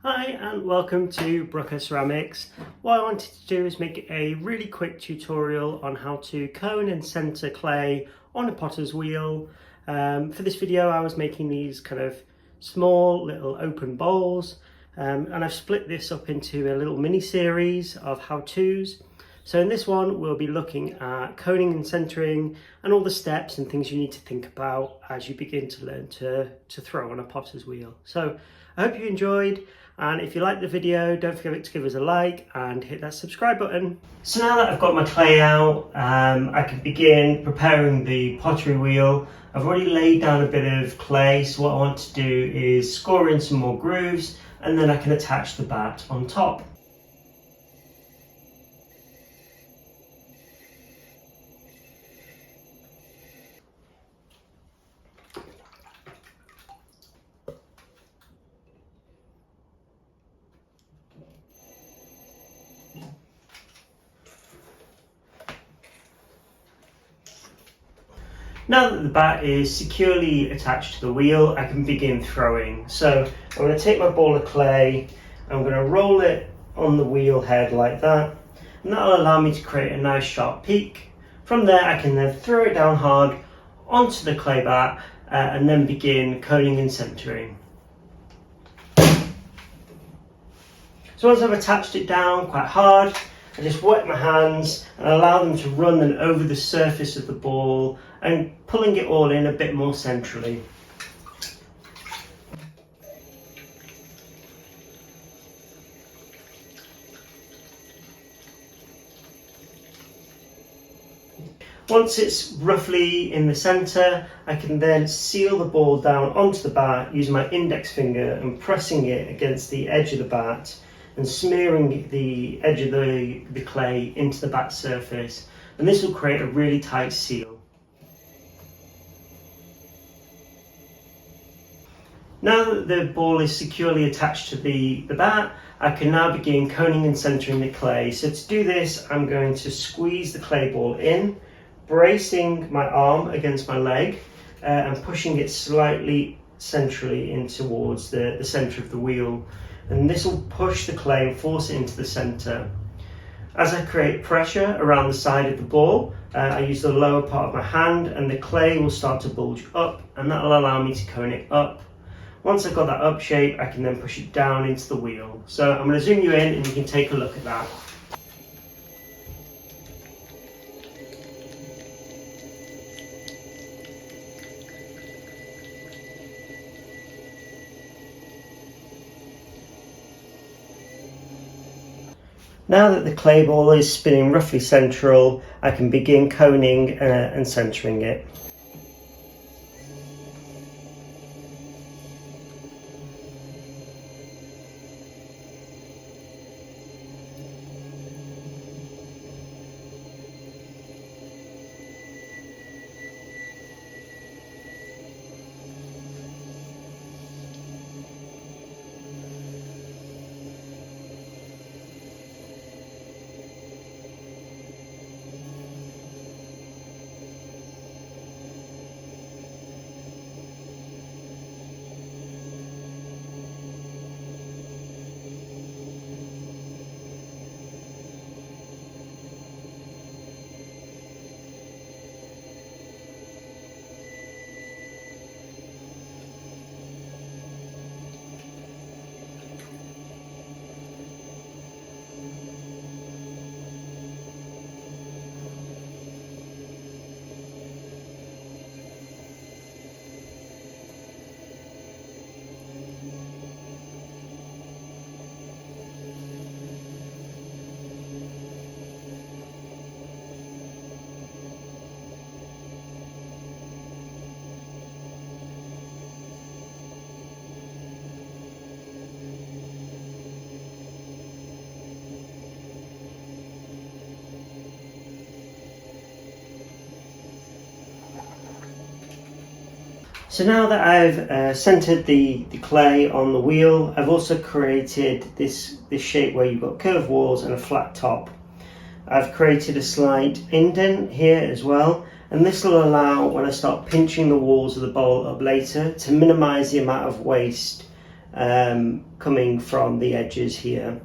Hi and welcome to Brooker Ceramics. What I wanted to do is make a really quick tutorial on how to cone and center clay on a potter's wheel. For this video I was making these kind of small little open bowls and I've split this up into a little mini series of how-tos. So in this one we'll be looking at coning and centering and all the steps and things you need to think about as you begin to learn to throw on a potter's wheel. So I hope you enjoyed, and if you liked the video don't forget to give us a like and hit that subscribe button. So now that I've got my clay out, I can begin preparing the pottery wheel. I've already laid down a bit of clay, so what I want to do is score in some more grooves and then I can attach the bat on top. Now that the bat is securely attached to the wheel, I can begin throwing. So I'm going to take my ball of clay, I'm going to roll it on the wheel head like that, and that will allow me to create a nice sharp peak. From there I can then throw it down hard onto the clay bat and then begin coning and centering. So once I've attached it down quite hard, I just wet my hands and allow them to run then over the surface of the ball and pulling it all in a bit more centrally. Once it's roughly in the centre, I can then seal the ball down onto the bat using my index finger and pressing it against the edge of the bat and smearing the edge of the clay into the bat surface, and this will create a really tight seal. Now that the ball is securely attached to the bat, I can now begin coning and centering the clay. So to do this, I'm going to squeeze the clay ball in, bracing my arm against my leg and pushing it slightly centrally in towards the centre of the wheel. And this will push the clay and force it into the centre. As I create pressure around the side of the ball, I use the lower part of my hand and the clay will start to bulge up, and that will allow me to cone it up. Once I've got that up shape, I can then push it down into the wheel. So I'm going to zoom you in and you can take a look at that. Now that the clay ball is spinning roughly central, I can begin coning and centering it. So now that I've centered the clay on the wheel, I've also created this shape where you've got curved walls and a flat top. I've created a slight indent here as well, and this will allow, when I start pinching the walls of the bowl up later, to minimize the amount of waste coming from the edges here.